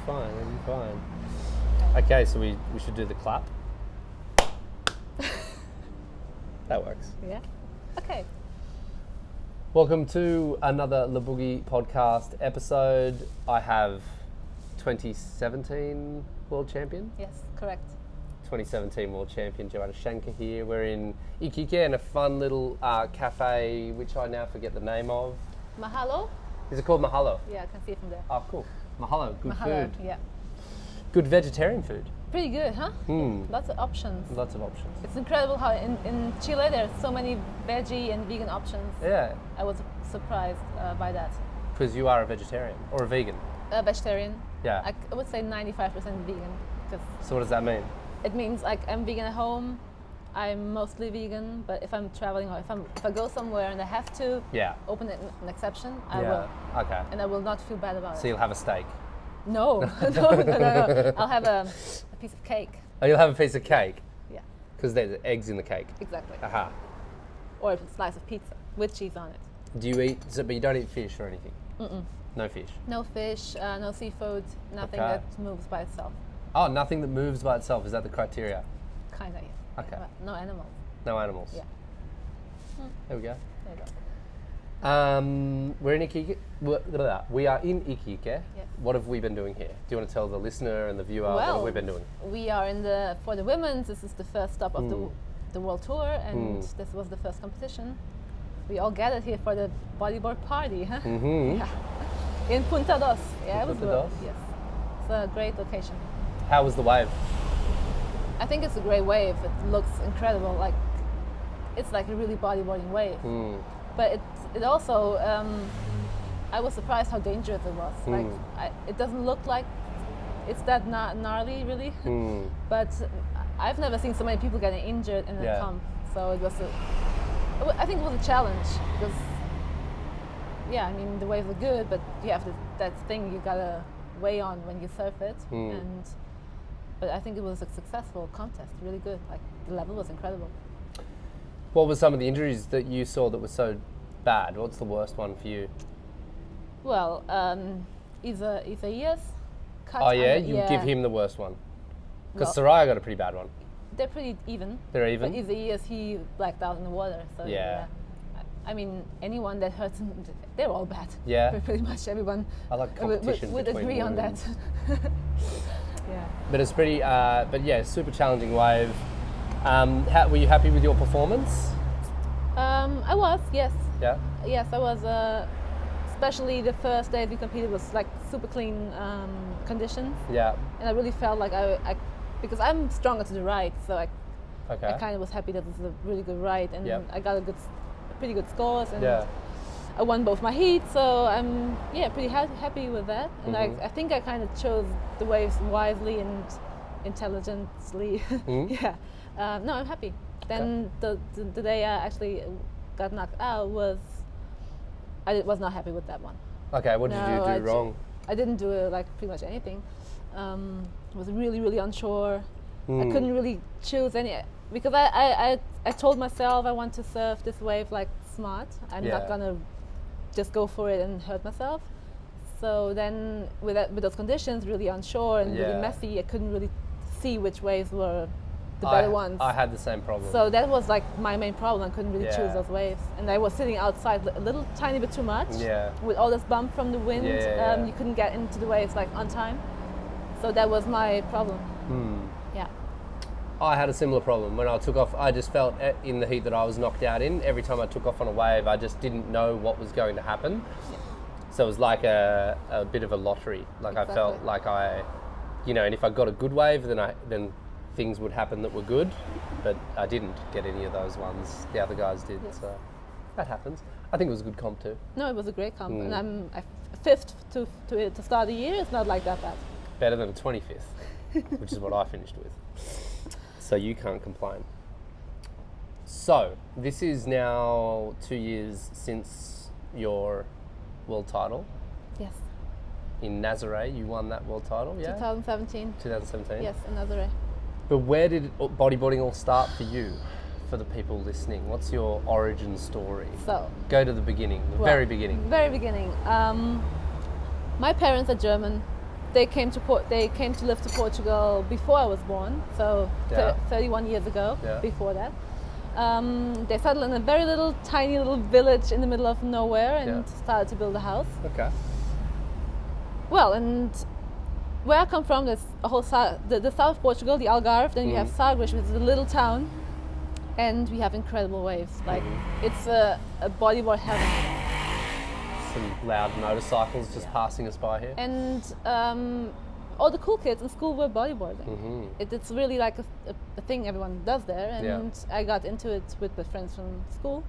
fine. It'll be fine. Okay, so we should do the clap. That works. Yeah. Okay. Welcome to another Boogie podcast episode. I have 2017 world champion. Yes, correct. 2017 world champion Joana Schenker here. We're in Iquique in a fun little cafe, which I now forget the name of. Mahalo? Is it called Mahalo? Yeah, I can see it from there. Oh, cool. Mahalo, good Mahalo, food. yeah. Good vegetarian food. Pretty good, huh? Mm. Lots of options. Lots of options. It's incredible how in Chile there's so many veggie and vegan options. Yeah, I was surprised by that. because you are a vegetarian or a vegan. Vegetarian. Yeah. I would say 95% vegan. Because So what does that mean? it means like I'm vegan at home. I'm mostly vegan, but if I'm traveling or if I go somewhere and I have to Yeah. open an exception, I yeah. will, Okay. and I will not feel bad about So it. you'll have a steak. No, no. I'll have a piece of cake. Oh, you'll have a piece of cake Yeah, because there's eggs in the cake. exactly. Aha. Or a slice of pizza with cheese on it. Do you eat? But you don't eat fish or anything. Mm-mm. No fish. No fish, no seafood, nothing Okay. that moves by itself. Oh, nothing that moves by itself. Is that the criteria? Kinda, yeah. Okay. But no animals. No animals. Yeah. There we go. There you go. We're in Iquique. We are in Iquique. Yes. What have we been doing here? Do you want to tell the listener and the viewer what have we been doing? We are for the women's. This is the first stop of the world tour, and this was the first competition. We all gathered here for the bodyboard party, huh? Mm-hmm. Yeah. In Punta Dos. Yeah, it was Punta good. Dos? Yes. It's a great location. How was the wave? I think it's a great wave. It looks incredible. Like it's like a really bodyboarding wave. But it also I was surprised how dangerous it was. Like it doesn't look like it's that gnarly really. But I've never seen so many people getting injured in a comp. So it was I think it was a challenge because yeah, I mean the waves are good, but you have that thing you gotta weigh on when you surf it. But I think it was a successful contest, really good. Like the level was incredible. What were some of the injuries that you saw that were so bad? What's the worst one for you? Well, Isaias cut. Oh yeah, you give him the worst one. Because Well- Soraya got a pretty bad one. They're pretty even. They're even? But Isaias, he blacked out in the water. So Yeah. I mean, anyone that hurts him, they're all bad. Yeah. Pretty much everyone I like competition would between agree on that. women. Yeah. But it's pretty, but yeah, super challenging wave. Were you happy with your performance? I was, yes. Yeah? Yes, I was. Especially the first day we competed was like super clean conditions. Yeah. And I really felt like I because I'm stronger to the right, so I Okay. kind of was happy that it was a really good ride, and Yep. I got pretty good scores, and Yeah. I won both my heats, so I'm pretty happy with that. And I think I kind of chose the waves wisely and intelligently. Yeah. No, I'm happy. Then the day I actually got knocked out I was not happy with that one. Okay, what did you do wrong? I didn't do like pretty much anything. Was really, really unsure. I couldn't really choose any because I told myself I want to surf this wave like smart. I'm not gonna just go for it and hurt myself. So then with those conditions, really unsure and really messy, I couldn't really see which waves were the better ones. I had the same problem. So that was like my main problem. I couldn't really choose those waves, and I was sitting outside a little tiny bit too much. Yeah. With all this bump from the wind, you couldn't get into the waves like on time. So that was my problem. Yeah. I had a similar problem. When I took off, I just felt in the heat that I was knocked out in. Every time I took off on a wave, I just didn't know what was going to happen. Yeah. So it was like a bit of a lottery. Like Exactly. I felt like and if I got a good wave, then things would happen that were good. But I didn't get any of those ones. The other guys did. Yes. So that happens. I think it was a good comp too. No, it was a great comp, and I'm fifth to start the year. It's not like that bad. Better than a 25th, which is what I finished with. So you can't complain. So this is now 2 years since your world title. Yes. In Nazaré, you won that world title, yeah? 2017. 2017? Yes, another. But where did bodyboarding all start for you, for the people listening? What's your origin story? So, Go to the beginning, the very beginning. Very beginning. My parents are German, they came to live to Portugal before I was born, so 31 years ago. Before that, they settled in a very tiny little village in the middle of nowhere and started to build a house. Okay. Well, and where I come from, there's a whole the south of Portugal, the Algarve. Then you have Sagres, which is a little town, and we have incredible waves. Like it's a bodyboard heaven. Some loud motorcycles just passing us by here. And all the cool kids in school were bodyboarding. It's really like a thing everyone does there. And I got into it with my friends from school.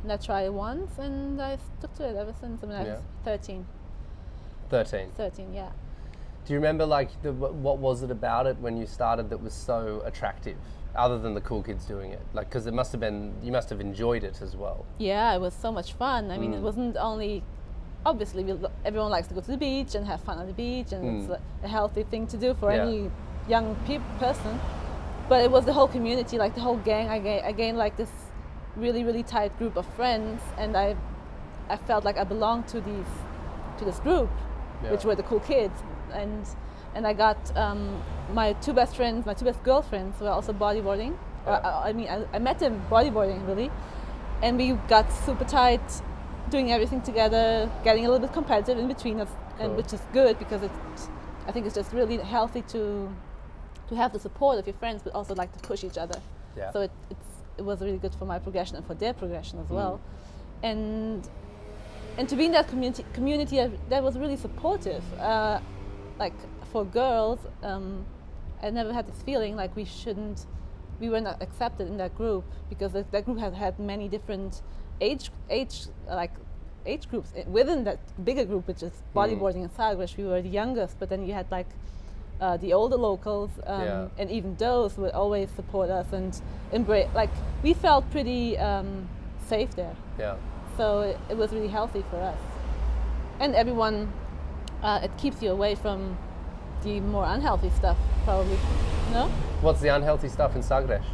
And I tried it once and I stuck to it ever since. I mean, I was 13. 13? 13, yeah. Do you remember like what was it about it when you started that was so attractive? Other than the cool kids doing it, like, because you must have enjoyed it as well. Yeah, it was so much fun. I mean, it wasn't only, obviously, everyone likes to go to the beach and have fun on the beach, and it's a healthy thing to do for any young person. But it was the whole community, like the whole gang. I gained like this really tight group of friends, and I felt like I belonged to this group, which were the cool kids, and I got my two best girlfriends were also bodyboarding. I met them bodyboarding really, and we got super tight, doing everything together, getting a little bit competitive in between us, and which is good because I think it's just really healthy to have the support of your friends, but also like to push each other. Yeah. So it was really good for my progression and for their progression as well, and to be in that community that was really supportive. Like for girls, I never had this feeling like we were not accepted in that group, because that group had many different age groups within that bigger group, which is bodyboarding and Sagres. We were the youngest, but then you had like the older locals, and even those would always support us and embrace. Like we felt pretty safe there. Yeah. So it was really healthy for us, and everyone. It keeps you away from the more unhealthy stuff, probably. No? What's the unhealthy stuff in Sagres?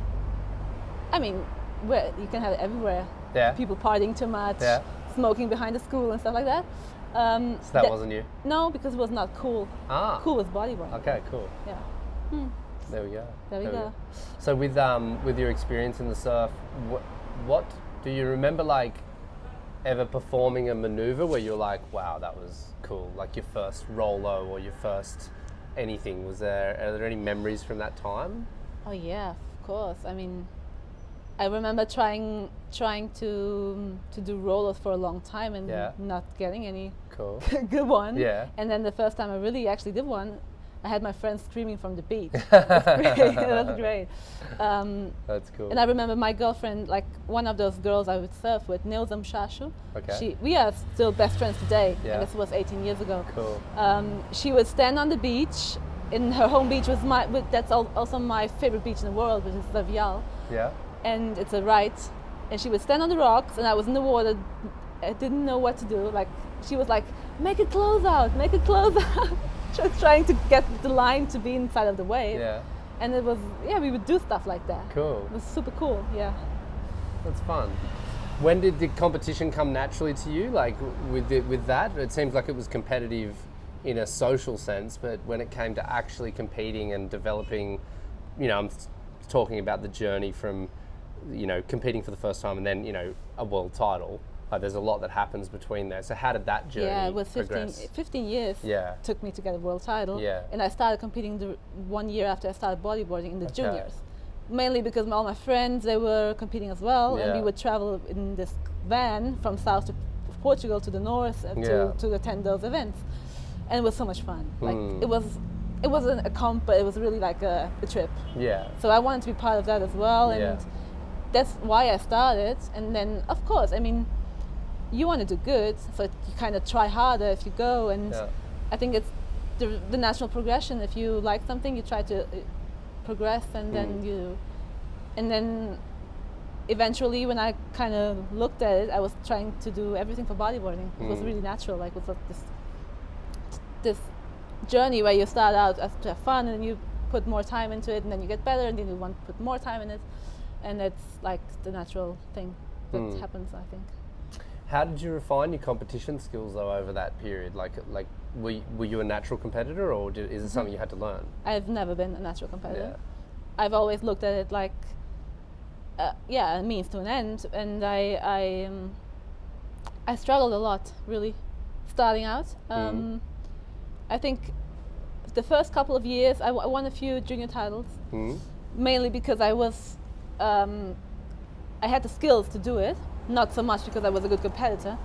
I mean, you can have it everywhere. Yeah. People partying too much, smoking behind the school and stuff like that. So that wasn't you? No, because it was not cool. Cool was bodyboarding. Okay, cool. Yeah. There we go. There we go. So with your experience in the surf, what do you remember, like, ever performing a maneuver where you're like, wow, that was cool, like your first rolo or your first anything? Are there any memories from that time? Oh yeah, of course. I mean, I remember trying to do rollers for a long time and not getting any good one. Yeah. And then the first time I really actually did one, I had my friends screaming from the beach. That was great. That's cool. And I remember my girlfriend, like one of those girls I would surf with, Neuza Mshashu. Okay. We are still best friends today. Yeah. And this was 18 years ago. Cool. She would stand on the beach. In her home beach was that's also my favorite beach in the world, which is La Vial. Yeah. And it's a right. And she would stand on the rocks, and I was in the water. I didn't know what to do. Like she was like, make it close out, make it close out. Just trying to get the line to be inside of the wave. Yeah. And it was, we would do stuff like that. Cool. It was super cool, yeah. That's fun. When did the competition come naturally to you? Like with that? It seems like it was competitive in a social sense, but when it came to actually competing and developing, I'm talking about the journey from, competing for the first time and then, a world title. There's a lot that happens between there. So how did that journey progress? Yeah, it was 15 years took me to get a world title. Yeah. And I started competing 1 year after I started bodyboarding in the juniors. Mainly because all my friends, they were competing as well. And we would travel in this van from south of Portugal to the north to attend those events. And it was so much fun. Like it wasn't a comp, but it was really like a trip. Yeah. So I wanted to be part of that as well. And that's why I started. And then, of course, I mean, you want to do good, so you kind of try harder if you go, and I think it's the natural progression. If you like something, you try to progress, and then eventually, when I kind of looked at it, I was trying to do everything for bodyboarding. It was really natural, like it was like this journey where you start out to have fun, and you put more time into it, and then you get better, and then you want to put more time in it, and it's like the natural thing that happens, I think. How did you refine your competition skills though over that period? Like were you a natural competitor, or is it something you had to learn? I've never been a natural competitor. Yeah. I've always looked at it like, a means to an end, and I struggled a lot, really, starting out. I think the first couple of years I won a few junior titles, mainly because I was, I had the skills to do it, not so much because I was a good competitor.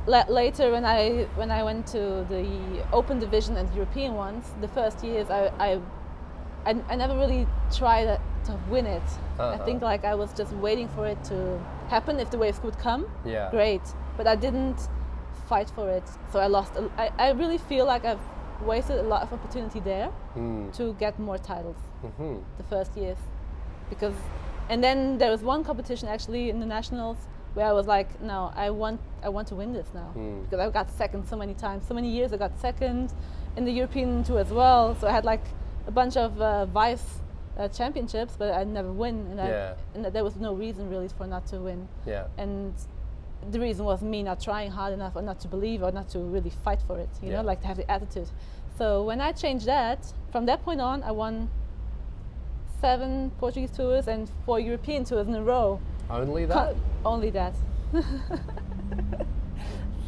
Later, when I went to the Open division and European ones, the first years I never really tried to win it. I think like I was just waiting for it to happen. If the waves would come, great. But I didn't fight for it, so I lost. I really feel like I've wasted a lot of opportunity there to get more titles the first years, and then there was one competition actually in the nationals where I was like, no, I want to win this now, because I got second so many times, so many years I got second in the European tour as well. So I had like a bunch of vice championships, but I'd never win, and there was no reason really for not to win. And the reason was me not trying hard enough, or not to believe, or not to really fight for it. You know, like to have the attitude. So when I changed that, from that point on, I won 7 Portuguese tours and 4 European tours in a row. Only that? Only that.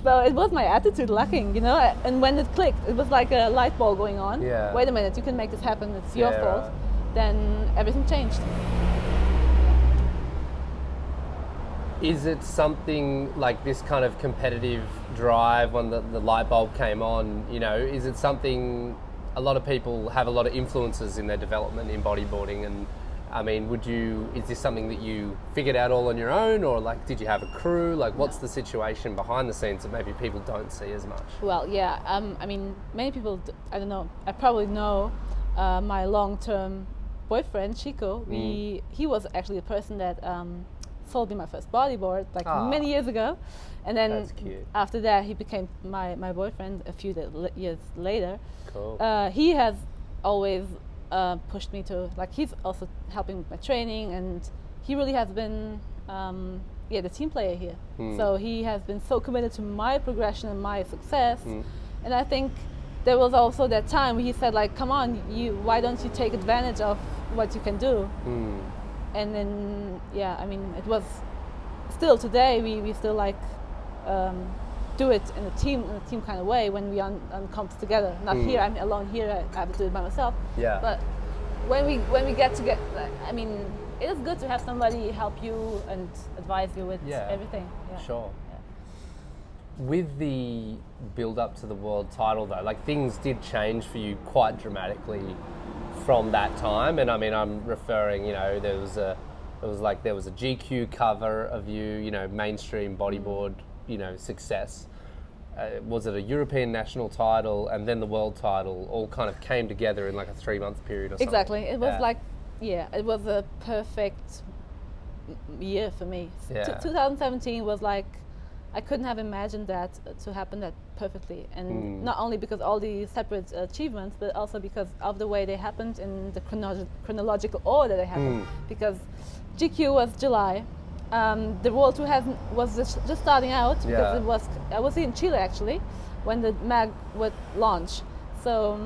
So it was my attitude lacking, you know, and when it clicked, it was like a light bulb going on. Wait a minute, you can make this happen, it's your fault. Right. Then everything changed. Is it something like this kind of competitive drive when the light bulb came on, you know, is it something, a lot of people have a lot of influences in their development in bodyboarding, and I mean, is this something that you figured out all on your own, or like did you have a crew? Like what's the situation behind the scenes that maybe people don't see as much? Well, yeah, I mean, many people, I don't know, I probably know my long-term boyfriend, Chico. He was actually the person that sold me my first bodyboard like many years ago, and then after that he became my boyfriend a few years later. Cool. He has always pushed me to, like, he's also helping with my training, and he really has been the team player here. So he has been so committed to my progression and my success, and I think there was also that time where he said, like, come on, why don't you take advantage of what you can do? And then, I mean, it was still today, we still like do it in a team kind of way when we on comps together. Not here, I'm alone here, I have to do it by myself. But when we get together, I mean, it is good to have somebody help you and advise you with everything. Sure. With the build up to the world title though, like things did change for you quite dramatically from that time, and I mean, I'm referring, you know, there was a GQ cover of you, you know, mainstream bodyboard, you know, success. Was it a European national title and then the world title all kind of came together in like a 3-month period or something? Exactly. It was it was a perfect year for me. 2017 was like, I couldn't have imagined that to happen that perfectly, and not only because all the separate achievements, but also because of the way they happened in the chronological order they happened. Because GQ was July, the World Tour was just starting out, because I was in Chile actually when the mag would launch, so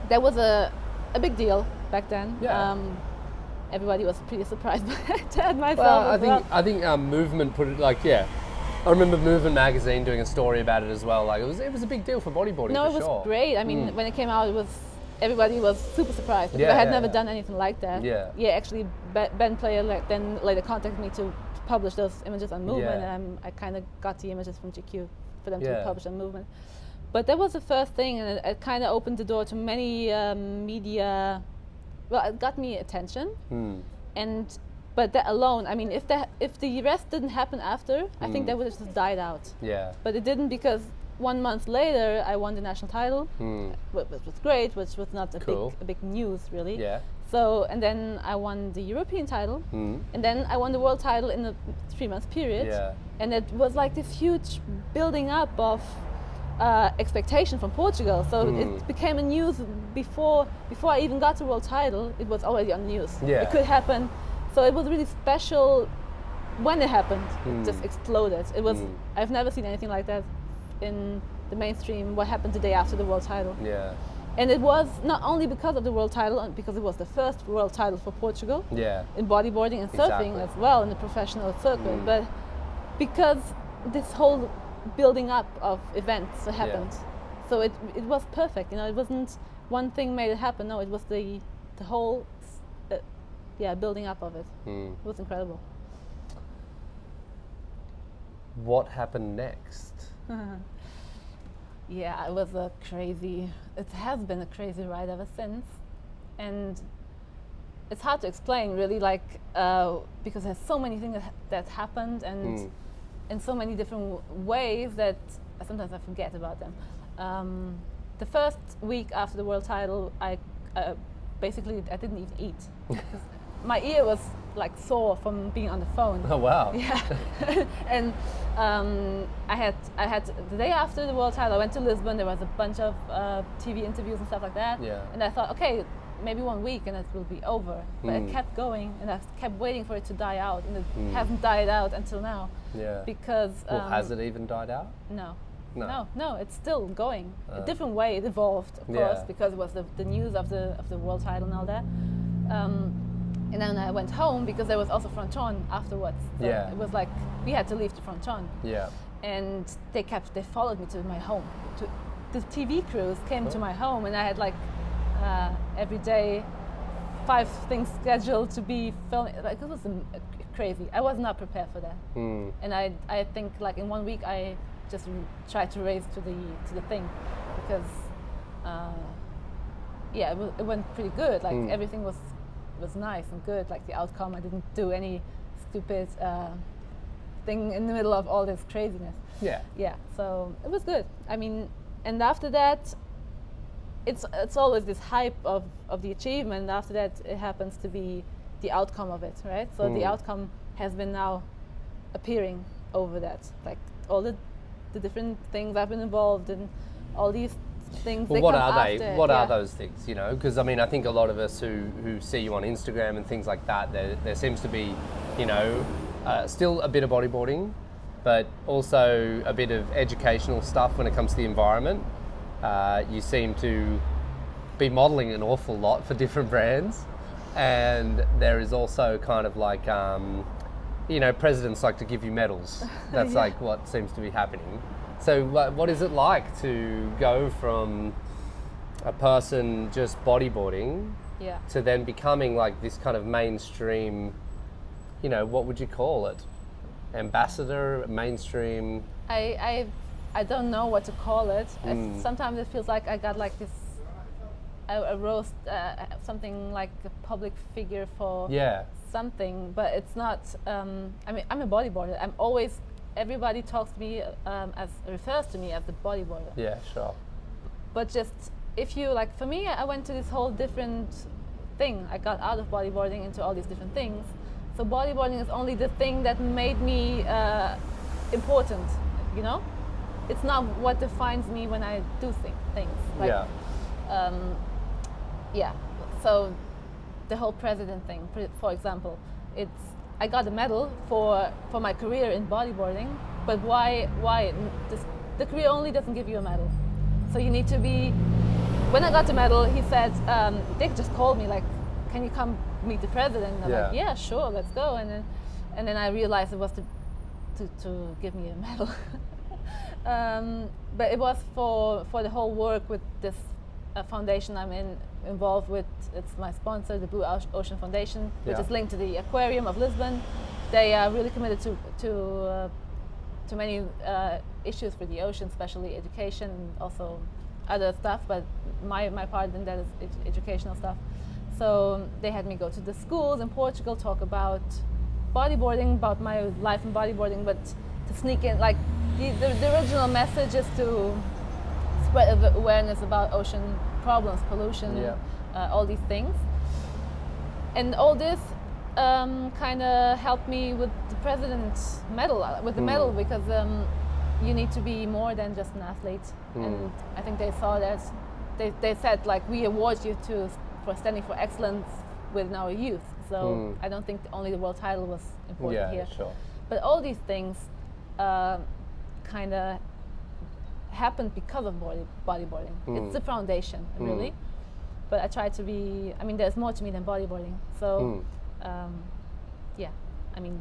that was a big deal back then. Everybody was pretty surprised by that, myself. Well, I think Movement put it like, I remember Movement magazine doing a story about it as well. Like it was a big deal for bodyboarding. No, it was great. I mean, when it came out, everybody was super surprised because I had never done anything like that. Actually, Ben Player then later contacted me to publish those images on Movement, and I kind of got the images from GQ for them to publish on Movement. But that was the first thing, and it kind of opened the door to many media. Well, it got me attention, but that alone, I mean, if the rest didn't happen after, I think that would have just died out. But it didn't, because 1 month later I won the national title, which was great, which was not a big news really. So, and then I won the European title, and then I won the world title in a 3-month period, and it was like this huge building up of expectation from Portugal. So it became a news before I even got the world title. It was already on the news. It could happen. So it was really special when it happened. It just exploded. It was, I've never seen anything like that in the mainstream what happened the day after the world title. Yeah. And it was not only because of the world title, and because it was the first world title for Portugal in bodyboarding and surfing as well in the professional circuit, but because this whole building up of events that happened. So it was perfect, it wasn't one thing made it happen, no, it was the whole building up of it. It was incredible. What happened next? Yeah, it has been a crazy ride ever since. And it's hard to explain really, because there's so many things that happened and in so many different ways that sometimes I forget about them. The first week after the world title, I didn't even eat. My ear was like sore from being on the phone. Oh wow! Yeah, and I had the day after the world title, I went to Lisbon. There was a bunch of TV interviews and stuff like that. Yeah. And I thought, okay, maybe 1 week and it will be over. But it kept going, and I kept waiting for it to die out, and it hasn't died out until now. Yeah. Because has it even died out? No. No. No, it's still going. A different way. It evolved, of course, because it was the news of the world title and all that. And then I went home because there was also fronton afterwards. So it was like we had to leave the fronton. Yeah. And they followed me to my home. The TV crews came to my home, and I had every day 5 things scheduled to be filmed. Like it was crazy. I was not prepared for that. And I think in 1 week I just tried to race to the thing, because it went pretty good. Everything was nice and good. The outcome, I didn't do any stupid thing in the middle of all this craziness. Yeah, so it was good. I mean, and after that, it's always this hype of the achievement. After that, it happens to be the outcome of it, right? So the outcome has been now appearing over that, all the different things I've been involved in, all these things. Well, what are they? What are those things? Because I mean, I think a lot of us who see you on Instagram and things like that, there seems to be, still a bit of bodyboarding, but also a bit of educational stuff when it comes to the environment. You seem to be modelling an awful lot for different brands, and there is also kind of presidents like to give you medals. That's what seems to be happening. So what is it like to go from a person just bodyboarding to then becoming this kind of mainstream, what would you call it? Ambassador, mainstream? I don't know what to call it. Sometimes it feels like I got this a roast, something like a public figure for something, but it's not. I mean, I'm a bodyboarder. I'm always. Everybody talks to me refers to me as the bodyboarder. Yeah, sure. But just if you for me, I went to this whole different thing. I got out of bodyboarding into all these different things. So bodyboarding is only the thing that made me important. It's not what defines me when I do things. So the whole president thing, for example, I got a medal for my career in bodyboarding, but why? The career only doesn't give you a medal. So you need to be. When I got the medal, he said, Dick just called me can you come meet the president? And I'm yeah, sure, let's go. And then I realized it was to give me a medal. But it was for the whole work with this foundation I'm involved with. It's my sponsor, the Blue Ocean Foundation, which is linked to the Aquarium of Lisbon. They are really committed to many issues for the ocean, especially education and also other stuff, but my part in that is educational stuff. So they had me go to the schools in Portugal, talk about bodyboarding, about my life in bodyboarding, but to sneak in, the original message is to spread awareness about ocean problems, pollution, all these things. And all this kind of helped me with the president's medal, medal, because you need to be more than just an athlete. And I think they saw that. They said, we award you for standing for excellence within our youth. So I don't think only the world title was important here. Sure. But all these things kind of happened because of bodyboarding. It's the foundation, really. But I try to be, I mean, there's more to me than bodyboarding. So, yeah, I mean,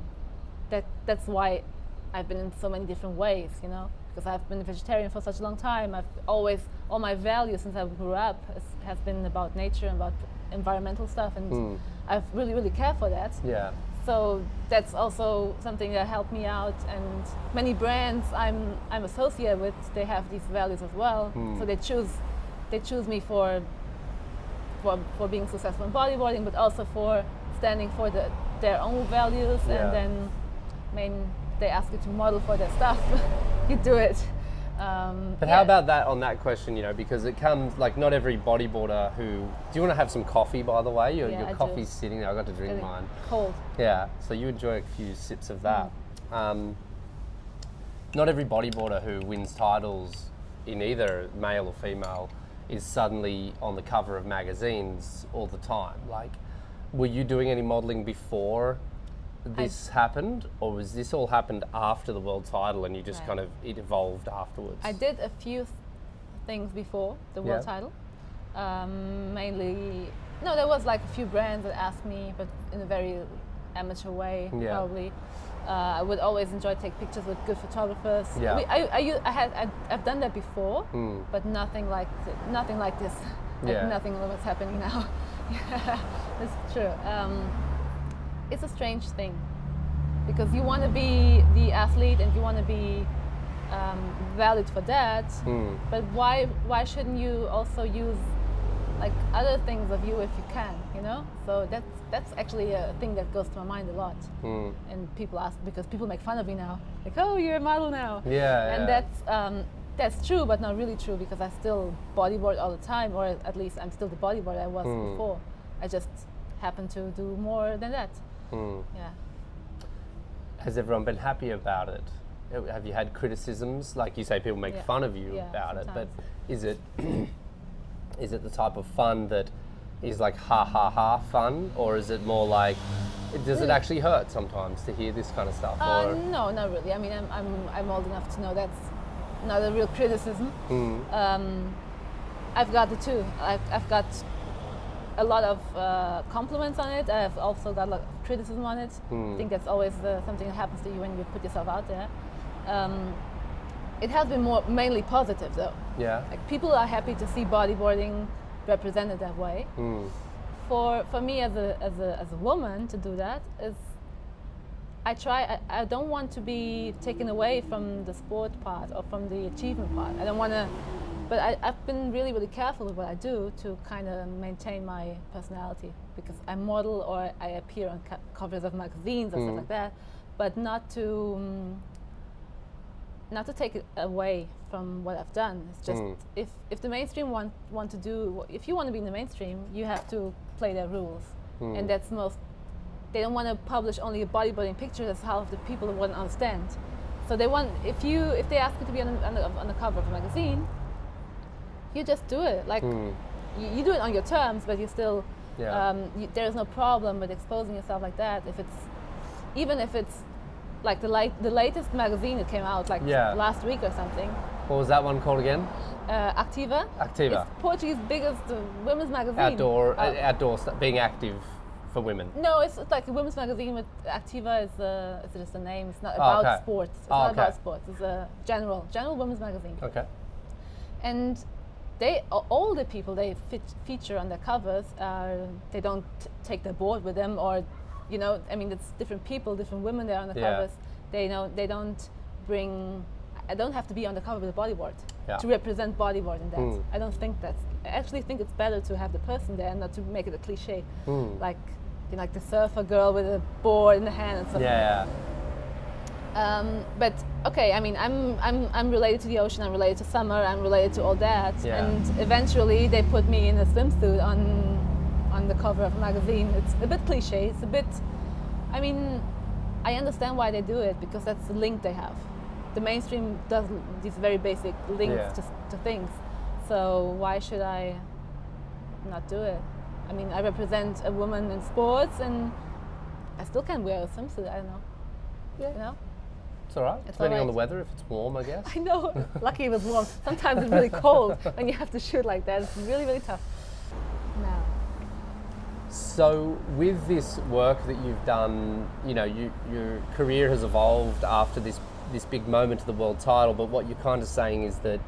that's why I've been in so many different ways, you know, because I've been a vegetarian for such a long time. I've always, all my values since I grew up has been about nature and about environmental stuff, and I've really cared for that. Yeah. So that's also something that helped me out, and many brands I'm associated with, they have these values as well. So they choose me for being successful in bodyboarding, but also for standing for their own values. And then they ask you to model for their stuff, you do it. But how about that on that question, you know, because it comes, like, not every bodyboarder who... Do you want to have some coffee, by the way? Your coffee's sitting there. I got to drink Really mine. Cold. Yeah, so you enjoy a few sips of that. Not every bodyboarder who wins titles in either male or female is suddenly on the cover of magazines all the time. Like, were you doing any modelling before this happened, or was this all happened after the world title and you just kind of, it evolved afterwards? I did a few things before the world title. Mainly, no, there was like a few brands that asked me, but in a very amateur way, probably. I would always enjoy take pictures with good photographers. Yeah. I've done that before, but nothing like this. Like nothing like what's happening now. Yeah, it's true. It's a strange thing because you want to be the athlete and you want to be valued for that. But why shouldn't you also use like other things of you if you can, you know? So that's actually a thing that goes to my mind a lot. And people ask, because people make fun of me now, like, oh, you're a model now. And that's true, but not really true, because I still bodyboard all the time, or at least I'm still the bodyboarder I was before. I just happen to do more than that. Yeah. Has everyone been happy about it? Have you had criticisms? Like you say, people make fun of you about sometimes. it, but is it the type of fun that is like ha fun, or is it more like, does it actually hurt sometimes to hear this kind of stuff? No, not really. I mean, I'm old enough to know that's not a real criticism. I've got the two. I've got a lot of compliments on it. I've also got a lot of criticism on it. I think that's always something that happens to you when you put yourself out there. It has been mainly positive though. Yeah. Like people are happy to see bodyboarding represented that way. For me as a woman to do that is, I don't want to be taken away from the sport part or from the achievement part. I don't want to, but I've been really careful with what I do to kind of maintain my personality, because I model or I appear on covers of magazines or stuff like that, but not to take it away from what I've done. It's just if the mainstream want to do, if you want to be in the mainstream, you have to play their rules, and that's they don't want to publish only a bodybuilding picture. That's how the people wouldn't understand. So they want, if they ask you to be on the cover of a magazine, you just do it. Like you do it on your terms, but you still there's no problem with exposing yourself like that. Even if it's like the latest magazine that came out like last week or something. What was that one called again? Activa. Activa. It's Portuguese's biggest women's magazine. Outdoor being active for women. No, it's like a women's magazine with Activa is just a name. It's not about sports. It's not about sports. It's a general women's magazine. Okay. And all the people they feature on their covers, they don't take their board with them, or you know, I mean, it's different people, different women there on the covers. They don't bring. I don't have to be on the cover with a bodyboard to represent bodyboard in that. I don't think that's. I actually think it's better to have the person there and not to make it a cliche, like you know, like the surfer girl with a board in the hand and stuff. But okay, I mean, I'm related to the ocean. I'm related to summer. I'm related to all that. And eventually, they put me in a swimsuit on the cover of a magazine. It's a bit cliche. It's a bit. I mean, I understand why they do it, because that's the link they have. The mainstream does these very basic links to things. So why should I not do it? I mean, I represent a woman in sports, and I still can wear a swimsuit. I don't know. You know? It's all right. It's Depending all on the right. weather, if it's warm, I guess. I know. Lucky it was warm. Sometimes it's really cold when you have to shoot like that. It's really, really tough. No. So with this work that you've done, you know, your career has evolved after this big moment of the world title, but what you're kind of saying is that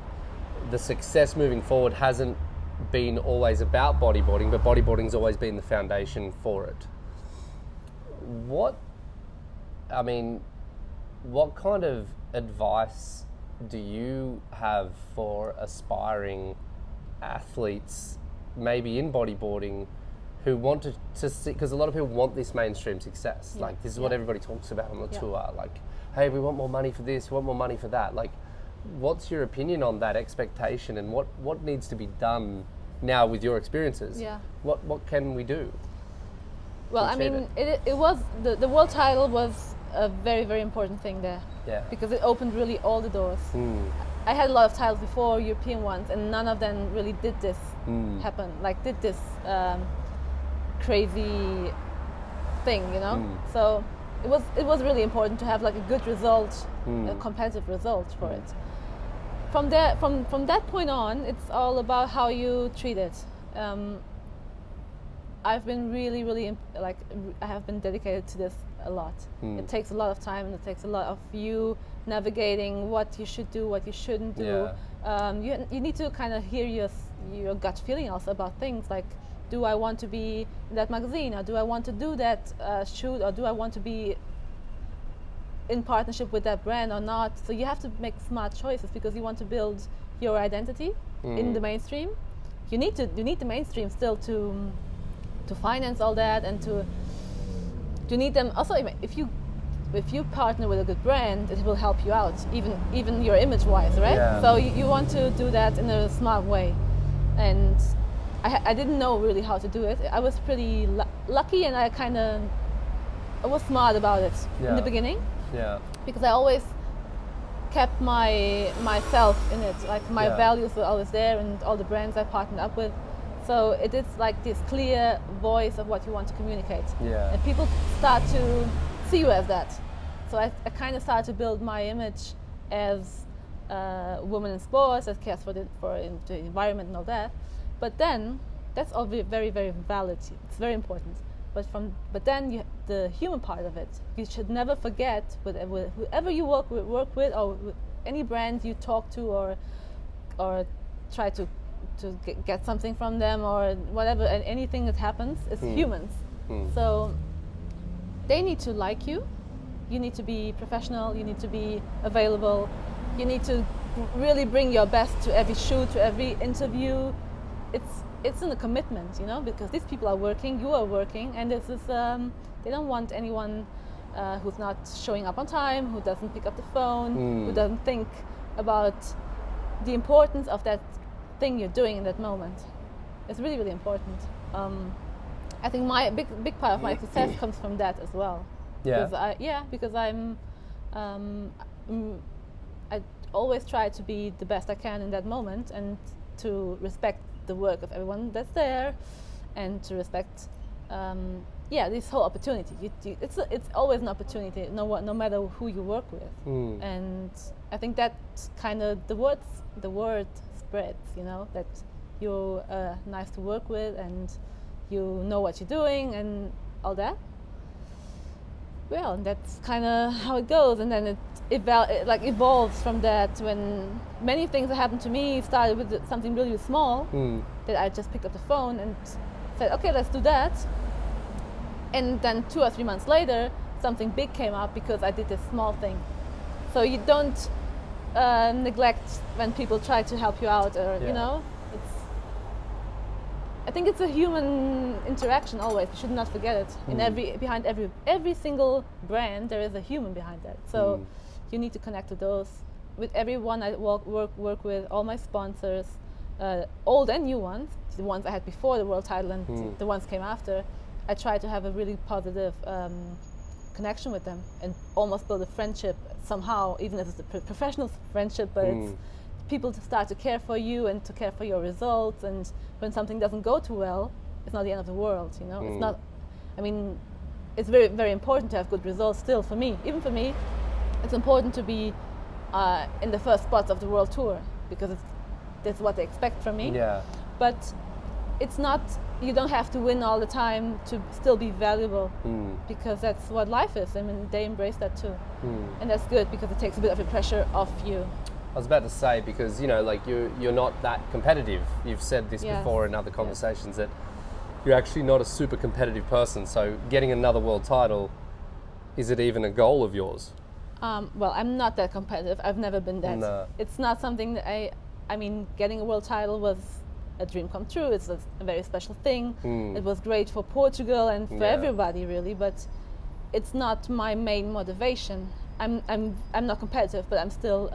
the success moving forward hasn't been always about bodyboarding, but bodyboarding's always been the foundation for it. What kind of advice do you have for aspiring athletes, maybe in bodyboarding, who want to see, because a lot of people want this mainstream success. Yeah. Like, this is what everybody talks about on the Yeah. tour. Like, hey, we want more money for this, we want more money for that. Like, what's your opinion on that expectation, and what needs to be done now with your experiences? Yeah. What can we do? Well, I achieve mean, it was, the world title was a very, very important thing there. Yeah. Because it opened really all the doors. I had a lot of titles before, European ones, and none of them really did this happen. Like, did this crazy thing, you know? So it was really important to have like a good result, a competitive result for it. From there, from that point on, it's all about how you treat it. I've been really, really I have been dedicated to this a lot. It takes a lot of time, and it takes a lot of you navigating what you should do, what you shouldn't do. Yeah. You need to kind of hear your gut feeling also about things like, do I want to be in that magazine, or do I want to do that shoot, or do I want to be in partnership with that brand or not? So you have to make smart choices because you want to build your identity in the mainstream. You need the mainstream still to finance all that, and you need them also. If you partner with a good brand, it will help you out, even your image wise, right? Yeah. So you want to do that in a smart way, and I didn't know really how to do it. I was pretty lucky, and I was smart about it in the beginning. Yeah. Because I always kept myself in it. Like, my values were always there, and all the brands I partnered up with. So it is like this clear voice of what you want to communicate. Yeah. And people start to see you as that. So I kind of started to build my image as a woman in sports that cares for the environment and all that. But then that's all very, very valid. It's very important. But then the human part of it, you should never forget with whoever you work with, or with any brand you talk to, or try to get something from them, or whatever, and anything that happens is humans. So they need to like you. You need to be professional. You need to be available. You need to really bring your best to every shoot, to every interview. It's in a commitment, you know, because these people are working, you are working, and this is they don't want anyone who's not showing up on time, who doesn't pick up the phone, who doesn't think about the importance of that thing you're doing in that moment. It's really, really important. I think my big part of my success comes from that as well. Yeah. Because I always try to be the best I can in that moment, and to respect the work of everyone that's there, and to respect this whole opportunity. It's always an opportunity, no matter who you work with. And I think that kind of the word spreads, you know, that you're nice to work with, and you know what you're doing, and all that. Well, and that's kind of how it goes, and then it evolves from that. When many things that happened to me started with something really small, that I just picked up the phone and said, okay, let's do that. And then 2 or 3 months later, something big came up because I did this small thing. So you don't neglect when people try to help you out, or you know, I think it's a human interaction always. You should not forget it. Behind every single brand, there is a human behind that. So you need to connect to those. With everyone I work with, all my sponsors, old and new ones, the ones I had before the world title and the ones came after, I try to have a really positive connection with them, and almost build a friendship somehow, even if it's a professional friendship, but it's people to start to care for you and to care for your results. And when something doesn't go too well, it's not the end of the world, you know. It's not, I mean, it's very, very important to have good results still for me. Even for me, it's important to be in the first spots of the world tour because that's what they expect from me. Yeah. But it's not, you don't have to win all the time to still be valuable, because that's what life is. I mean, they embrace that too. And that's good because it takes a bit of the pressure off you. I was about to say, because, you know, like you're not that competitive. You've said this Yes. before in other conversations, that you're actually not a super competitive person. So getting another world title, is it even a goal of yours? Well, I'm not that competitive. I've never been that. No. It's not something that I mean, getting a world title was a dream come true. It's a very special thing. It was great for Portugal and for everybody, really, but it's not my main motivation. I'm not competitive, but I'm still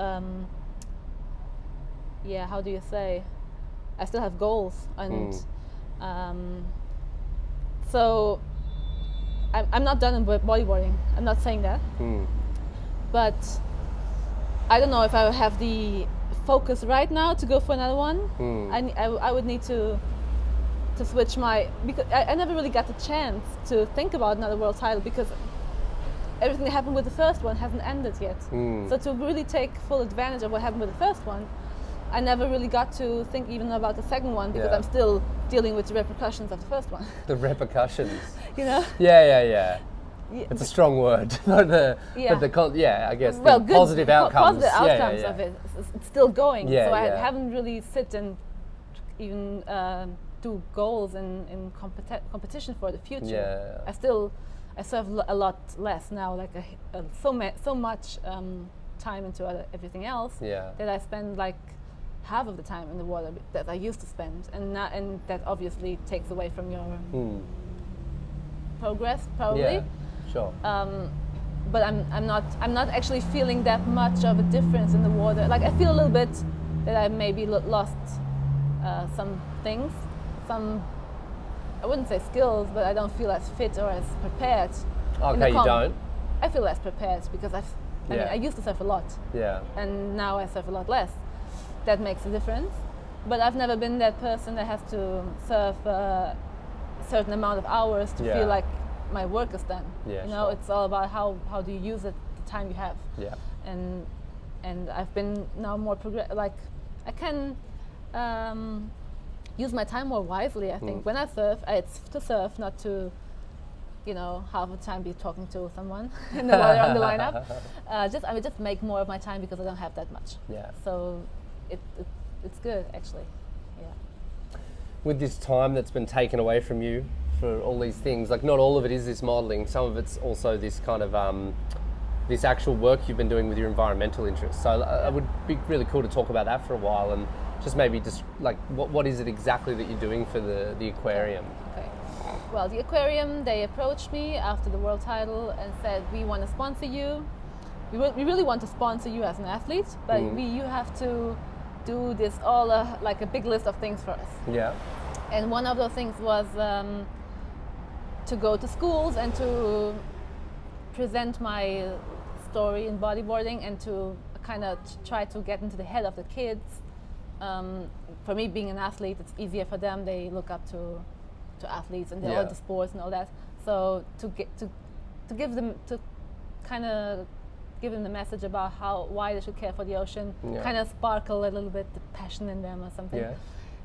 how do you say? I still have goals, and so I'm not done in bodyboarding. I'm not saying that, but I don't know if I have the focus right now to go for another one. I would need to switch because I never really got the chance to think about another world title because everything that happened with the first one hasn't ended yet. So to really take full advantage of what happened with the first one, I never really got to think even about the second one because I'm still dealing with the repercussions of the first one. The repercussions. You know? Yeah. It's a strong word, but I guess well, the good, positive outcomes. Positive outcomes of it. It's still going. Yeah, so I haven't really sit and even do goals in competition for the future. Yeah. I serve a lot less now, like so much time into everything else that I spend like half of the time in the water that I used to spend, and that obviously takes away from your progress, probably. Yeah, sure. But I'm not actually feeling that much of a difference in the water. Like I feel a little bit that I maybe lost some things, I wouldn't say skills, but I don't feel as fit or as prepared. Okay, you don't? I feel less prepared because I mean, I used to surf a lot. Yeah. And now I surf a lot less. That makes a difference. But I've never been that person that has to surf a certain amount of hours to feel like my work is done. Yeah, you know, sure. it's all about how do you use it, the time you have. Yeah. And I've been now more like I can use my time more wisely. I think when I surf, it's to surf, not to, you know, half the time be talking to someone in the water on the lineup. I would just make more of my time because I don't have that much. Yeah. So it's good actually. Yeah. With this time that's been taken away from you for all these things, like not all of it is this modelling. Some of it's also this kind of this actual work you've been doing with your environmental interests. So it would be really cool to talk about that for a while and just maybe just like what is it exactly that you're doing for the aquarium? Okay. Well, the aquarium, they approached me after the world title and said, we want to sponsor you. We really want to sponsor you as an athlete, but you have to do this all like a big list of things for us. Yeah. And one of those things was to go to schools and to present my story in bodyboarding and to kind of try to get into the head of the kids. For me, being an athlete, it's easier for them. They look up to athletes and all the sports and all that. So to give them the message about why they should care for the ocean, kind of sparkle a little bit the passion in them or something. Yeah.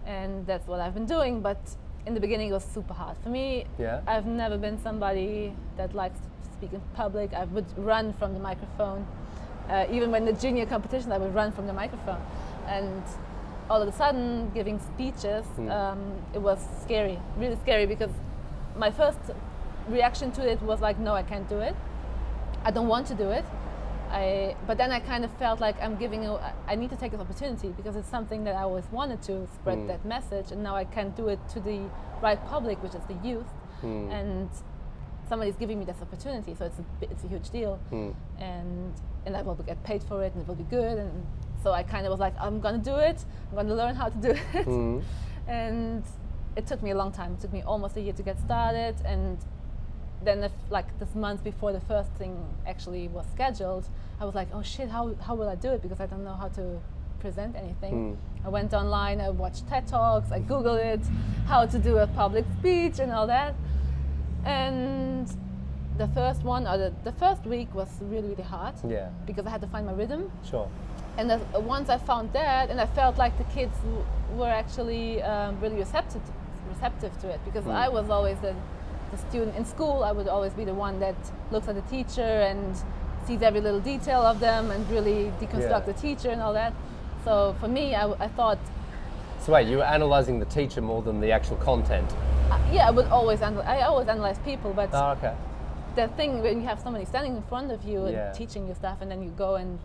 And that's what I've been doing. But in the beginning, it was super hard for me. Yeah. I've never been somebody that likes to speak in public. I would run from the microphone. Even when the junior competitions, I would run from the microphone. And all of a sudden, giving speeches, it was scary, really scary, because my first reaction to it was like, no, I can't do it. I don't want to do it. But then I kind of felt like I need to take this opportunity because it's something that I always wanted to spread that message, and now I can do it to the right public, which is the youth, and somebody's giving me this opportunity, so it's a huge deal, and I will get paid for it, and it will be good, and so I kind of was like, I'm gonna do it. I'm gonna learn how to do it, and it took me a long time. It took me almost a year to get started, and then this month before the first thing actually was scheduled, I was like, oh shit, how will I do it? Because I don't know how to present anything. I went online, I watched TED Talks, I Googled it, how to do a public speech and all that. And the first one or the first week was really, really hard. Yeah. Because I had to find my rhythm. Sure. And once I found that, and I felt like the kids were actually really receptive to it, because I was always the student in school. I would always be the one that looks at the teacher and sees every little detail of them and really deconstruct the teacher and all that. So for me, I thought. So wait, you were analysing the teacher more than the actual content? Yeah, I always analyze people, but Oh, okay. the thing when you have somebody standing in front of you Yeah. and teaching you stuff, and then you go and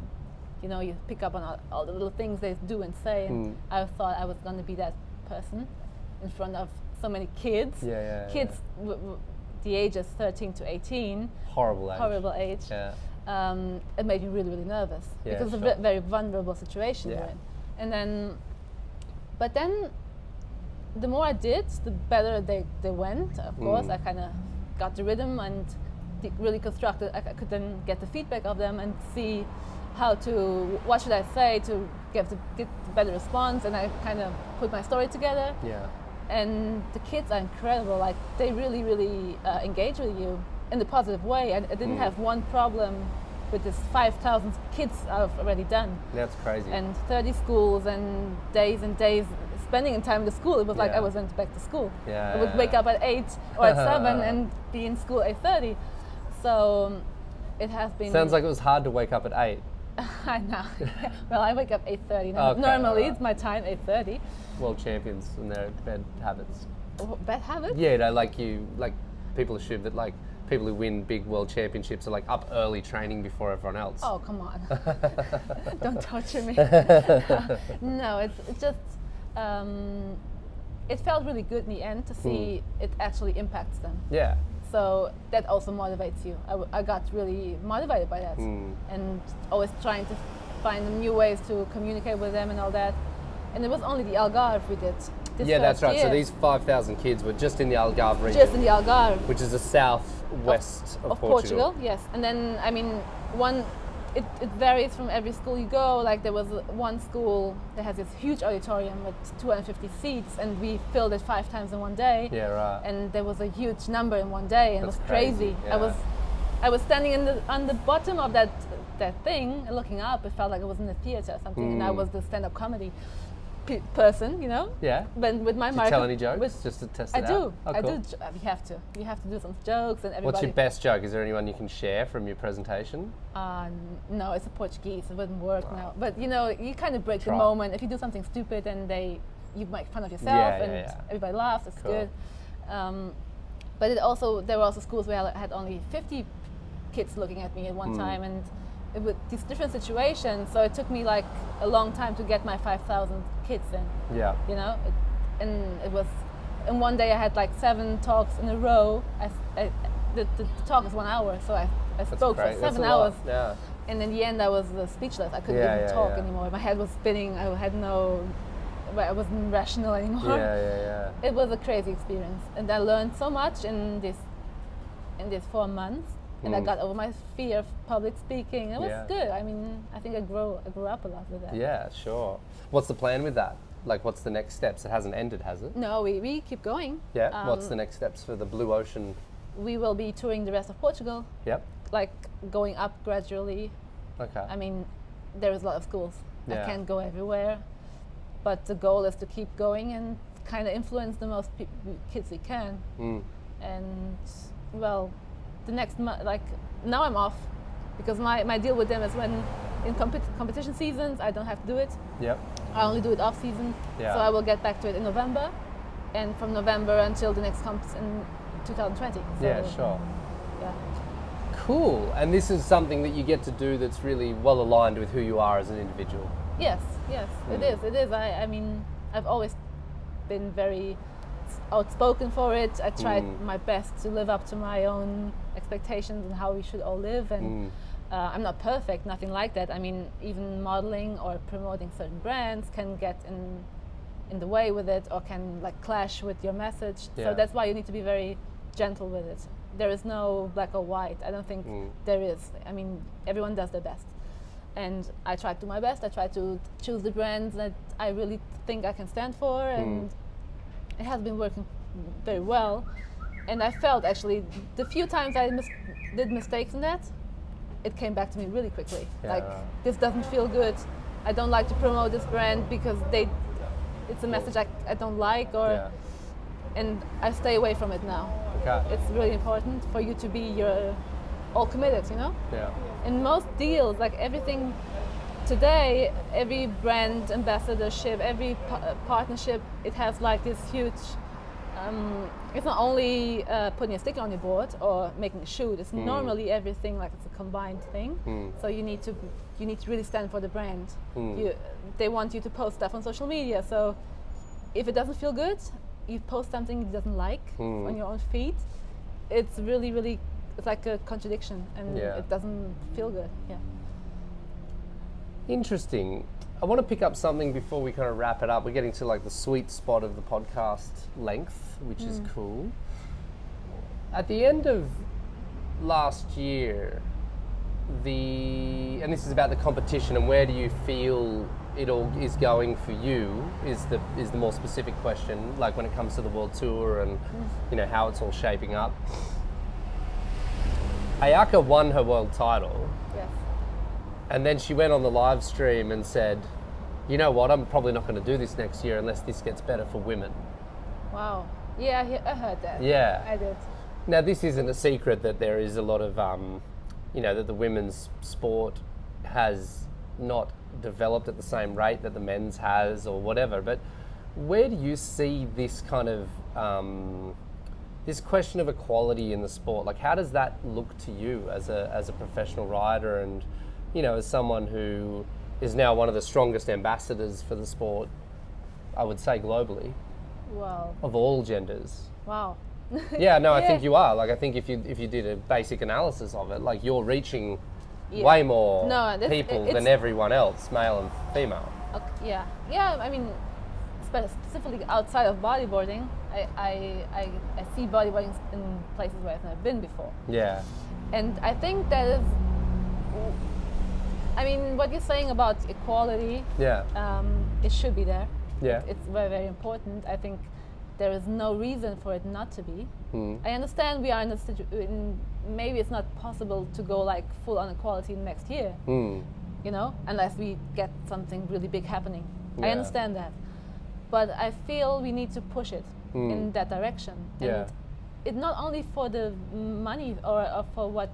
you pick up on all the little things they do and say, and I thought I was going to be that person in front of so many kids. Kids the ages 13 to 18. Horrible age. Yeah. It made me really, really nervous, because it's a very vulnerable situation you're in. And then, but then the more I did, the better they went. Of course, I kind of got the rhythm and really constructed. I could then get the feedback of them and see what should I say to get the better response, and I kind of put my story together. Yeah. And the kids are incredible. Like, they really, really engage with you in the positive way. And I didn't have one problem with this 5,000 kids I've already done. That's crazy. And 30 schools and days spending in time in the school. It was like I was went back to school. Yeah. I would wake up at 8 or at 7 and be in school at 8:30. So it has been. Sounds like it was hard to wake up at 8. I know. Well, I wake up 8:30 now. Okay, Normally, right. it's my time, 8:30. World champions and their bad habits. Bad habits? Yeah, like people assume that like people who win big world championships are like up early training before everyone else. Oh, come on. Don't torture me. No, it's just, it felt really good in the end to see it actually impacts them. Yeah. So that also motivates you. I got really motivated by that, and always trying to find new ways to communicate with them and all that. And it was only the Algarve we did. Yeah, that's right. Year. So these 5,000 kids were just in the Algarve region. Just in the Algarve. Which is the southwest of Portugal. Yes. And then, I mean, it varies from every school you go. Like, there was one school that has this huge auditorium with 250 seats, and we filled it 5 times in one day. Yeah, right. And there was a huge number in one day, and That's it was crazy. Yeah. I was standing on the bottom of that thing and looking up. It felt like I was in a theater or something, and I was the stand-up comedy person, Yeah. But with my Do you tell any jokes just to test it out? I do. Oh, I cool. do. You have to do some jokes, and everybody. What's your best joke? Is there anyone you can share from your presentation? No, it's a Portuguese. It wouldn't work now. But you kind of break the Try. moment. If you do something stupid and you make fun of yourself, everybody laughs. It's Cool. good. But there were also schools where I had only 50 kids looking at me at one time, and it was these different situations. So it took me like a long time to get my 5,000 kids in. Yeah. And one day I had like 7 talks in a row. The talk is 1 hour, so I spoke for 7 hours. Yeah. And in the end, I was speechless. I couldn't even talk anymore. My head was spinning. I wasn't rational anymore. Yeah. It was a crazy experience, and I learned so much in these 4 months. And I got over my fear of public speaking. It was good. I mean, I think I grew up a lot with that. Yeah, sure. What's the plan with that? Like, what's the next steps? It hasn't ended, has it? No, we keep going. Yeah. What's the next steps for the Blue Ocean? We will be touring the rest of Portugal. Yep. Like, going up gradually. Okay. I mean, there is a lot of schools. Yeah. I can't go everywhere, but the goal is to keep going and kind of influence the most kids we can. And well, the next month, like, now I'm off, because my deal with them is when in competition seasons I don't have to do it. Yep. I only do it off season. Yeah. So I will get back to it in November, and from November until the next comps in 2020. So, Yeah, sure. Yeah. Cool. And this is something that you get to do that's really well aligned with who you are as an individual. Yes, it is. I mean, I've always been very outspoken for it. I tried my best to live up to my own expectations and how we should all live, and I'm not perfect, nothing like that. I mean, even modeling or promoting certain brands can get in the way with it, or can like clash with your message. Yeah. So that's why you need to be very gentle with it. There is no black or white. I don't think there is. I mean, everyone does their best, and I try to do my best. I try to choose the brands that I really think I can stand for, and it has been working very well. And I felt actually the few times I did mistakes in that, it came back to me really quickly. Yeah, like, right. this doesn't feel good. I don't like to promote this brand because it's a message I don't like, or and I stay away from it now. Okay. It's really important for you to be all committed, you know? Yeah. In most deals, like everything today, every brand ambassadorship, every partnership, it has like this huge, it's not only putting a sticker on your board or making a shoot, it's normally everything, like it's a combined thing. So you need to really stand for the brand. They want you to post stuff on social media, so if it doesn't feel good, you post something it doesn't like on your own feed, it's really, really, it's like a contradiction, and it doesn't feel good. Yeah. Interesting. I want to pick up something before we kind of wrap it up. We're getting to like the sweet spot of the podcast length, which is cool. At the end of last year, and this is about the competition and where do you feel it all is going for you, is the more specific question, like when it comes to the world tour and you know how it's all shaping up. Ayaka won her world title. Yes. And then she went on the live stream and said, you know what, I'm probably not going to do this next year unless this gets better for women. Wow. Yeah, I heard that. Yeah. I did. Now, this isn't a secret that there is a lot of, that the women's sport has not developed at the same rate that the men's has or whatever. But where do you see this kind of, this question of equality in the sport? Like, how does that look to you as a professional rider and, you know, as someone who is now one of the strongest ambassadors for the sport, I would say globally, Wow. of all genders? Wow. Yeah, no, I think you are. Like, I think if you did a basic analysis of it, like you're reaching way more people than everyone else, male and female. Okay, yeah. I mean, specifically outside of bodyboarding, I see bodyboarding in places where I've never been before. Yeah. And I think that is, I mean, what you're saying about equality, it should be there. Yeah. It's very, very important. I think there is no reason for it not to be. I understand we are in a situation, maybe it's not possible to go like full on equality next year, you know, unless we get something really big happening. I understand that. But I feel we need to push it in that direction. And it not only for the money or for what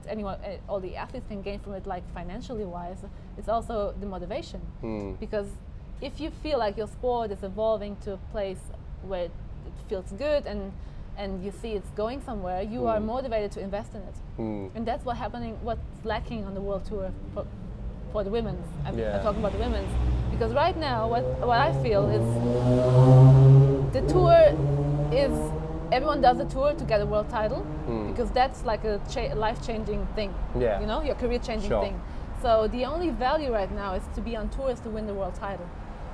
all the athletes can gain from it, like financially wise, it's also the motivation. Because if you feel like your sport is evolving to a place where it feels good and you see it's going somewhere, you are motivated to invest in it. And that's what's lacking on the world tour for the women's. I'm talking about the women's. Because right now, what I feel is the tour is, everyone does the tour to get a world title, because that's like a life-changing thing, you know, your career-changing thing. So the only value right now is to be on tours to win the world title.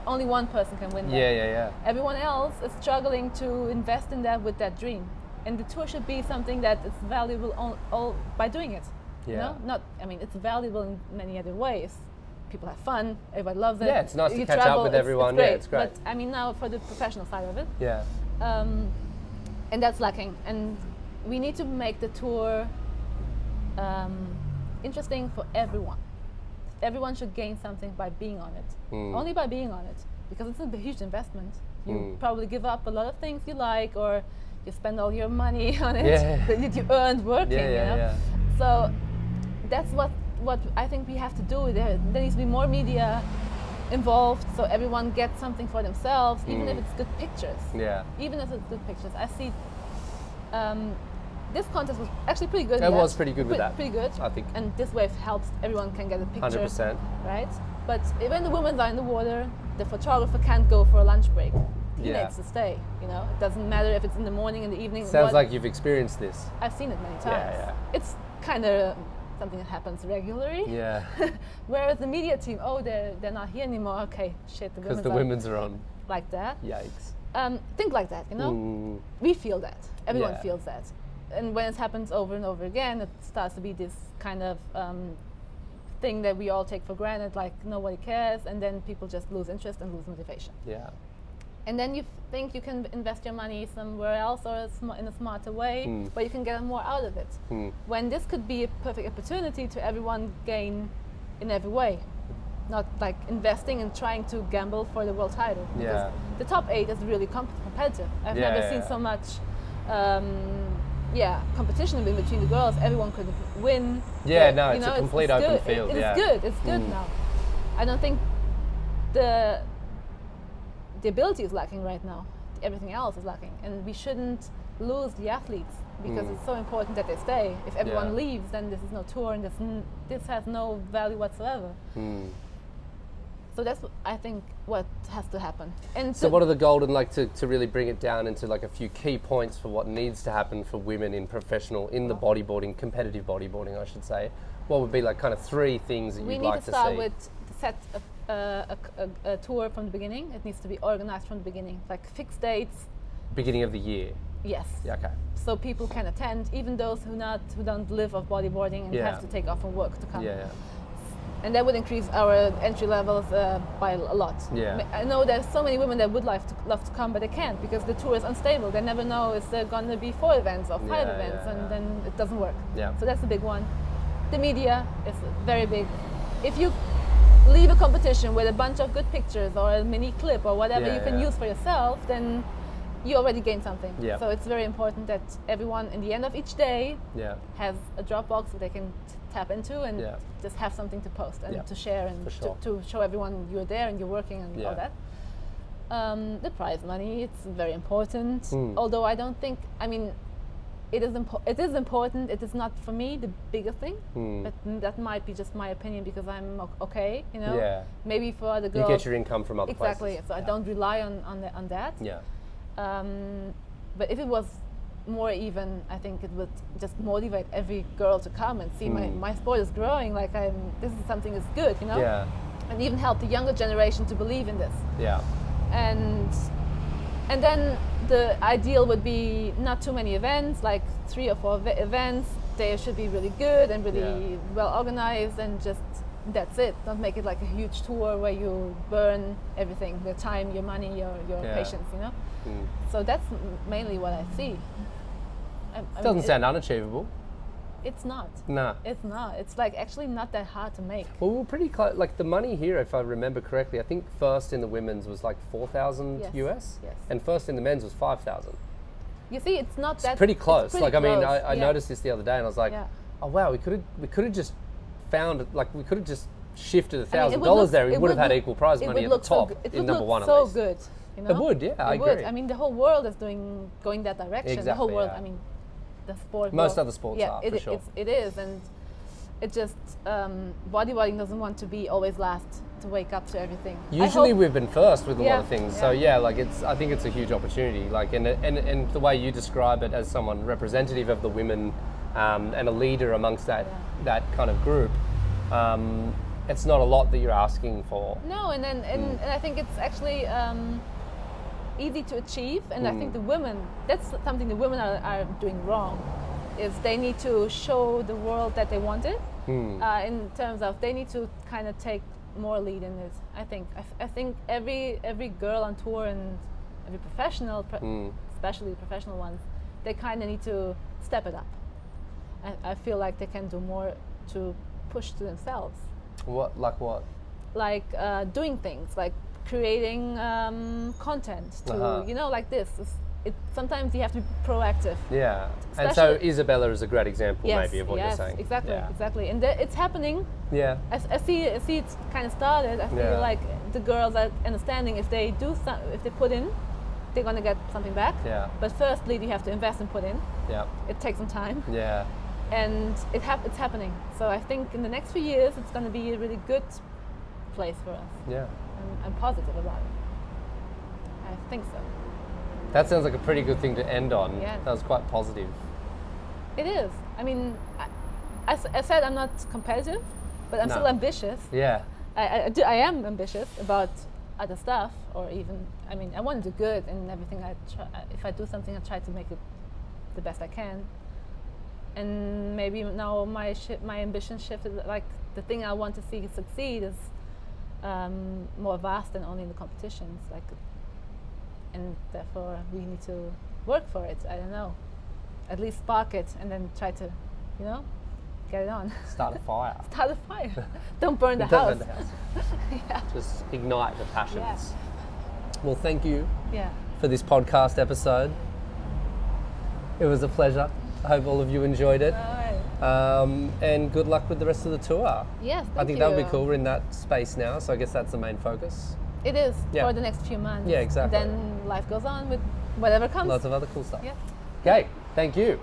Only one person can win that. Yeah. Everyone else is struggling to invest in that with that dream. And the tour should be something that is valuable all by doing it. You know? It's valuable in many other ways. People have fun, everybody loves it. Yeah, it's nice to catch up with everyone. It's great. But I mean, now for the professional side of it. Yeah. And that's lacking. And we need to make the tour interesting for everyone. Everyone should gain something by being on it. Only by being on it, because it's a huge investment. You probably give up a lot of things you like, or you spend all your money on it that you earned working. So that's what I think we have to do. There needs to be more media involved, so everyone gets something for themselves, even if it's good pictures. Even if it's good pictures. I see. This contest was actually pretty good. It was pretty good with that. Pretty good, I think. And this wave helps everyone can get a picture. 100%. Right? But when the women are in the water, the photographer can't go for a lunch break. He needs to stay. You know, it doesn't matter if it's in the morning, in the evening. Sounds like you've experienced this. I've seen it many times. It's kind of something that happens regularly. Whereas the media team, they're not here anymore. Okay, shit, because the women's are on. Like that. Yikes. Think like that, you know? We feel that. Everyone feels that. And when it happens over and over again, it starts to be this kind of thing that we all take for granted, like nobody cares, and then people just lose interest and lose motivation. and then you think you can invest your money somewhere else or in a smarter way, but you can get more out of it. When this could be a perfect opportunity to everyone gain in every way, not like investing and trying to gamble for the world title. Yeah. The top 8 is really competitive. I've never seen so much competition between the girls. Everyone could win. Yeah, no, it's a complete open field. It's good. It's good now. I don't think the ability is lacking right now. Everything else is lacking, and we shouldn't lose the athletes because it's so important that they stay. If everyone leaves, then this is no tour, and this has no value whatsoever. So that's, I think, what has to happen. And so what are the golden, like, to really bring it down into like a few key points for what needs to happen for women in the bodyboarding, competitive bodyboarding, I should say? What would be like kind of 3 things that you'd like to see? We need to start with set a tour from the beginning. It needs to be organized from the beginning, like fixed dates. Beginning of the year? Yes. Yeah, okay. So people can attend, even those who don't live off bodyboarding and have to take off from work to come. Yeah. And that would increase our entry levels by a lot. Yeah. I know there's so many women that would love to come, but they can't because the tour is unstable. They never know if they're going to be 4 events or 5 events, and then it doesn't work. Yeah. So that's the big one. The media is very big. If you leave a competition with a bunch of good pictures or a mini clip or whatever you can use for yourself, then you already gain something. Yeah. So it's very important that everyone in the end of each day has a Dropbox that they can tap into and just have something to post and to share and to show everyone you're there and you're working and all that. The prize money, it's very important. Although I don't think, it is important. It is not, for me, the biggest thing. But that might be just my opinion because I'm okay, you know. Yeah. Maybe for other girls. You get your income from other places. Exactly. So I don't rely on that. Yeah. But if it was more even, I think it would just motivate every girl to come and see my sport is growing. Like this is something that's good, you know. Yeah. And even help the younger generation to believe in this. Yeah. And then the ideal would be not too many events, like 3 or 4 events. They should be really good and really well organized, and just that's it. Don't make it like a huge tour where you burn everything, your time, your money, your patience, you know. So that's mainly what I see. Doesn't sound unachievable. It's not. Nah. It's not. It's like actually not that hard to make. Well, we're pretty close. Like the money here, if I remember correctly, I think first in the women's was like 4,000 US, and first in the men's was 5,000. You see, it's not that. It's pretty close. Pretty I close. noticed this the other day, and I was like, oh wow, we could have just found, like, we could have just shifted $1,000 there. We would have had equal prize money at the top in number 1 at least. It would look so good. You know? It would, yeah, I agree. I mean, the whole world is going that direction. Exactly, the whole world. I mean, the sport. Most other sports are, for sure. It is, and it just bodyboarding doesn't want to be always last to wake up to everything. Usually we've been first with a lot of things, so like I think it's a huge opportunity. Like, and the way you describe it as someone representative of the women and a leader amongst that kind of group. It's not a lot that you're asking for. No, and I think it's actually easy to achieve, and I think the women, that's something the women are doing wrong, is they need to show the world that they want it, in terms of they need to kind of take more lead in it. I think every girl on tour and every professional, especially the professional ones, they kind of need to step it up. I feel like they can do more to push to themselves. What? Like doing things, like creating content to, you know, like this. Sometimes you have to be proactive. Yeah. And so Isabella is a great example, maybe, of what you're saying. Exactly. And it's happening. Yeah. I see it's kind of started. I feel like the girls are understanding if they put in, they're going to get something back. Yeah. But firstly, you have to invest and put in. Yeah. It takes some time. Yeah. And it's happening. So I think in the next few years, it's going to be a really good place for us. Yeah. I'm positive about it. I think so. That sounds like a pretty good thing to end on. Yeah. That was quite positive. It is. I mean, I said I'm not competitive, but I'm still ambitious. Yeah. I am ambitious about other stuff, or even, I mean, I want to do good in everything I try. If I do something, I try to make it the best I can. And maybe now my ambition shifted. Like the thing I want to see succeed is more vast than only in the competitions. Like and therefore we need to work for it. I don't know, at least spark it, and then try to, you know, get it on. Start a fire. Start a fire. Don't burn the Don't house. burn the house. Yeah. Just ignite the passions. Yeah. Well, thank you Yeah. for this podcast episode. It was a pleasure. I hope all of you enjoyed it. All right. And good luck with the rest of the tour. Yes. I think that would be cool. We're in that space now, so I guess that's the main focus. It is Yeah. for the next few months. Yeah, exactly. Then life goes on with whatever comes. Lots of other cool stuff. Yeah. Okay, thank you.